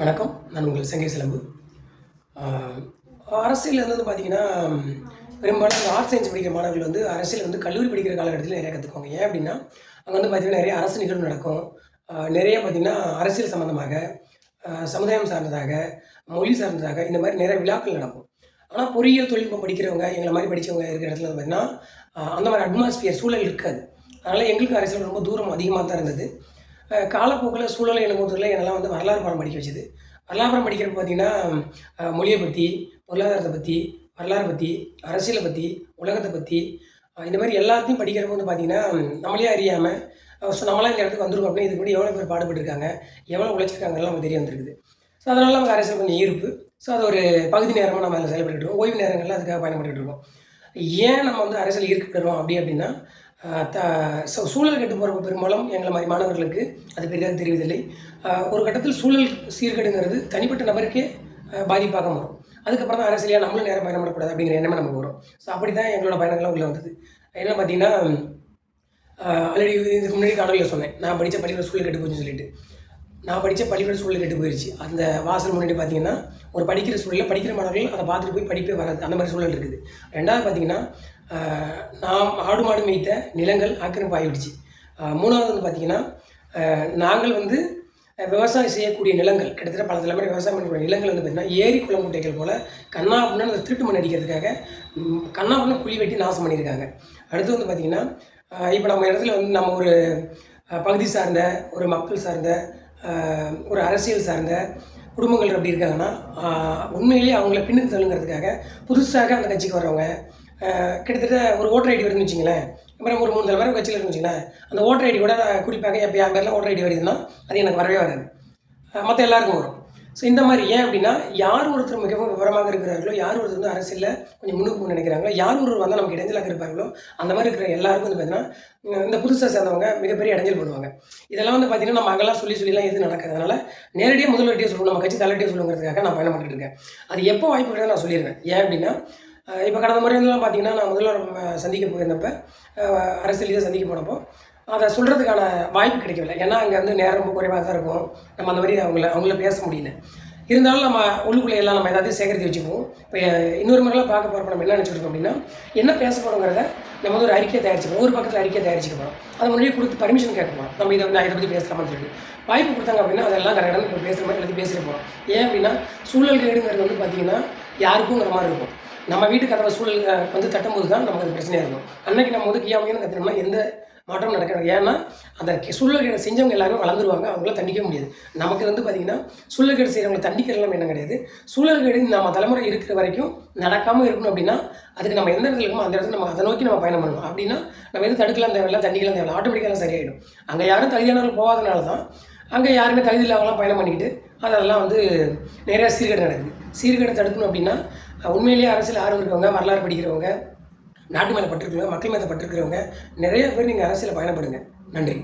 வணக்கம். நான் உங்கள் சங்கீத சிலம்பு. அரசியல் வந்து பார்த்தீங்கன்னா, பெரும்பாலும் இந்த ஆர்ட்ஸ் சயின்ஸ் படிக்கிற மாணவர்கள் வந்து அரசியல் வந்து கல்லூரி படிக்கிற காலகட்டத்தில நிறையா கத்துக்குவாங்க. ஏன் அப்டின்னா, அங்க வந்து பார்த்தீங்கன்னா, நிறைய அரசு நிகழ்வு நடக்கும். நிறைய பார்த்தீங்கன்னா, அரசியல் சம்மந்தமாக, சமுதாயம் சார்ந்ததாக, மொழி சார்ந்ததாக இந்த மாரி நிறைய விழாக்கள் நடக்கும். ஆனா, பொறியியல் தொழில்நுட்பம் படிக்கிறவங்க, எங்கள மாரி படிச்சவங்க இருக்கிற இடத்துல வந்து பார்த்தீங்கன்னா, அந்த மாரி அட்மாஸ்பியர் சூழல் இருக்காது. அதனால எங்களுக்கு அரசியல் ரொம்ப தூரம் அதிகமா தான் இருந்தது. காலப்போக்குல சூழல் எழும்போதில என்னெல்லாம் வந்து வரலாறு பாடம் படிக்க வச்சது. வரலாறு பாடம் படிக்கிறப்ப பார்த்தீங்கன்னா, மொழிய பத்தி, பொருளாதாரத்த பத்தி, வரலாற பத்தி, அரசியல பத்தி, உலகத்த பத்தி, இந்த மாரி எல்லாத்தையும் படிக்கிறப்போ வந்து பார்த்தீங்கன்னா, நம்மளே அறியாம நம்மலாம் இந்த இடத்துக்கு வந்திருக்கோம் அப்படின்னா, இதுக்கு முன்னாடி எவ்வளோ பேர் பாடுபட்டுருக்காங்க, எவ்வளோ உழைச்சிருக்காங்கலாம் நமக்கு தெரிய வந்திருக்குது. ஸோ, அதனால நமக்கு அரசியல் கொஞ்சம் ஈர்ப்பு. ஸோ, அது ஒரு பகுதி நேரமா நம்ம அதில செயல்பட்டுட்டு இருக்கோம். ஓய்வு நேரங்கள்ல அதுக்காக பயணப்பட்டுட்டு இருக்கோம். ஏன் நம்ம வந்து அரசியல் ஈர்க்கப்படுறோம் அப்படின்னா, அ த சூழல் கெட்டு போறப்ப பெரும்பாலும் எங்கள மாரி மாணவர்களுக்கு அது பெரிதாக தெரிவதில்லை. ஒரு கட்டத்தில் சூழல் சீர்கேடுங்கிறது தனிப்பட்ட நபருக்கே பாதிப்பாக மாறும். அதுக்கப்புறம் தான் அரசியலா நம்மளும் நேரா பயணம் பண்ணக்கூடாது அப்படிங்கிற எண்ணமே நமக்கு வரும். ஸோ அப்படித்தான் எங்களோட பயணங்கள்லாம் உள்ள வந்தது. என்ன பார்த்தீங்கன்னா, ஆல்ரெடி இதுக்கு முன்னாடி காணொலியில சொன்னேன். நான் படிச்ச பள்ளிக்கூட சூழல் கெட்டு போச்சுன்னு சொல்லிட்டு. நான் படிச்ச பள்ளிக்கூட சூழல் கெட்டு போயிருச்சு. அந்த வாசல் முன்னாடி பார்த்தீங்கன்னா, ஒரு படிக்கிற சூழல்ல படிக்கிற மாணவர்கள் அத பார்த்துட்டு போய் படிப்பே வராது. அந்த மாரி சூழல் இருக்குது. 2வது பார்த்தீங்கன்னா, நாம் ஆடு மாடு மேய்த்த நிலங்கள் ஆக்கிரமிப்பு ஆகிடுச்சு. 3வது வந்து பார்த்தீங்கன்னா, நாங்கள் வந்து விவசாயம் செய்யக்கூடிய நிலங்கள் கிட்டத்தட்ட பல தலைமுறை விவசாயம் பண்ணக்கூடிய நிலங்கள் வந்து பார்த்தீங்கன்னா, ஏரி குளம் குட்டைகள் போல கன்னா பின்னான்னு அந்த திருட்டு மண் அடிக்கிறதுக்காக கன்னா பின்ன குழி வெட்டி நாசம் பண்ணியிருக்காங்க. அடுத்து வந்து பார்த்தீங்கன்னா, இப்போ நம்ம இடத்துல வந்து நம்ம ஒரு பகுதி சார்ந்த, ஒரு மக்கள் சார்ந்த, ஒரு அரசியல் சார்ந்த குடும்பங்கள் எப்படி இருக்காங்கன்னா, உண்மையிலேயே அவங்கள பின்னுக்கு தள்ளுங்கிறதுக்காக புதுசாக அந்த கட்சிக்கு வர்றவங்க, கிட்டத்தட்ட ஒரு ஓட்டர் ஐடி வருதுன்னு வச்சுங்களேன். அப்புறம் ஒரு 3 தலைமுறை கட்சியில இருக்குன்னு வச்சுங்களேன். அந்த ஓட்டர் ஐடி கூட குறிப்பாக இப்போ என் பேர்ல ஓட்டர் ஐடி வருதுன்னா, அது எனக்கு வரவே வராது. மற்ற எல்லாருக்கும் வரும். ஸோ இந்த மாரி ஏன் அப்படின்னா, யார் ஒருத்தர் மிகவும் விவரமாக இருக்கிறார்களோ, யார் ஒருத்தர் வந்து அரசியல்ல கொஞ்சம் முன்னுக்கு போகணும்னு நினைக்கிறாங்களோ, யார் ஒருவர் வந்தால் நமக்கு இடைஞ்சலாக இருப்பார்களோ, அந்த மாரி இருக்கிற எல்லாருக்கும் வந்து பார்த்தீங்கன்னா, இந்த புதுசா சேர்ந்தவங்க மிகப்பெரிய இடைஞ்சல் பண்ணுவாங்க. இதெல்லாம் வந்து பார்த்தீங்கன்னா, நம்ம அங்கெல்லாம் சொல்லிலாம் எதுவும் நடக்காது. அதனால நேரடியா முதல்வர்ட்டயே சொல்லணும், நம்ம கட்சி தலைவர்ட்டயே சொல்லணுங்கிறதுக்காக நான் பயணம் பண்ணிட்டு இருக்கேன். அது எப்போ வாய்ப்பு கிடைக்குதோ நான் சொல்லிருவேன். ஏன் அப்படின்னா, இப்போ கடந்த முறை வந்துலாம் பார்த்தீங்கன்னா, நான் முதல்வர் சந்திக்க போயிருந்தப்ப, அரசியல் இத சந்திக்க போனப்போ, அத சொல்றதுக்கான வாய்ப்பு கிடைக்கவில்லை. ஏன்னா, அங்க வந்து நேரம் ரொம்ப குறைவா தான் இருக்கும். நம்ம அந்த மாரி அவங்கள பேச முடியல. இருந்தாலும் நம்ம உள்ளுக்குள்ள எல்லாம் நம்ம ஏதாவது சேகரித்து வச்சுக்குவோம். இப்போ இன்னொரு முறைலாம் பார்க்க போறப்ப நம்ம என்ன நினச்சிட்டு இருக்கோம் அப்படின்னா, என்ன பேச போறோங்கிறத நம்ம வந்து ஒரு அறிக்கையை தயாரிச்சுக்கணும். ஒரு பக்கத்தில் அறிக்கையை தயாரிச்சுக்க போறோம். அதை முன்னாடியே கொடுத்து பர்மிஷன் கேட்க போறோம். நம்ம நான் இதை பத்தி பேசலாமான்னு சொல்லிட்டு. வாய்ப்பு கொடுத்தாங்க அப்படின்னா, அதெல்லாம் கடகடன்னு இப்போ பேசுகிற மாதிரி எல்லாத்தையும் பேசிட்டு போறோம். ஏன் அப்படின்னா, சூழல் கேடுங்கிறது வந்து பார்த்தீங்கன்னா, யாருக்குங்கிற மாதிரி இருக்கும். நம்ம வீட்டு கதவை சூழல் வந்து தட்டும்போது தான் நமக்கு அது பிரச்சனையாக இருக்கும். அன்னைக்கு நம்ம வந்து கியாமையான்னு கத்துனோம்னா எந்த மாற்றம் நடக்காது. ஏன்னா, அந்த சூழல்கேடு செஞ்சவங்க எல்லாருமே வளர்ந்துருவாங்க. அவங்கள தண்டிக்க முடியாது. நமக்கு வந்து பார்த்தீங்கன்னா, சூழல்கேடு செய்கிறவங்களை தண்டிக்கிறதுலாம் என்ன கிடையாது. சூழல்கேடு நம்ம தலைமுறை இருக்கிற வரைக்கும் நடக்காமல் இருக்கணும் அப்படின்னா, அதுக்கு நம்ம எந்த இடத்துல இருக்கோமோ அந்த இடத்துல நம்ம அதை நோக்கி நம்ம பயணம் பண்ணணும். அப்படின்னா, நம்ம எதுவும் தடுக்கலாம் தேவையில்ல, தண்டிக்கலாம் தேவையில்ல. ஆட்டோமேட்டிக்காக சரியாயிடும். அங்கே யாரும் தகுதியானவர்கள் போகாதனால தான், அங்கே யாருமே தகுதி இல்லாமலாம் பயணம் பண்ணிக்கிட்டு, அதெல்லாம் வந்து நிறையா சீர்கேடு நடக்குது. சீர்கேடு தடுக்கணும் அப்படின்னா, உண்மையிலேயே அரசியல் ஆர்வம் இருக்கவங்க, வரலாறு படிக்கிறவங்க, நாட்டு மேலே பற்று இருக்கிறவங்க, மக்கள் மேலே பற்று இருக்கிறவங்க, நிறைய பேர் நீங்கள் அரசியலில் பயணப்படுங்க. நன்றி.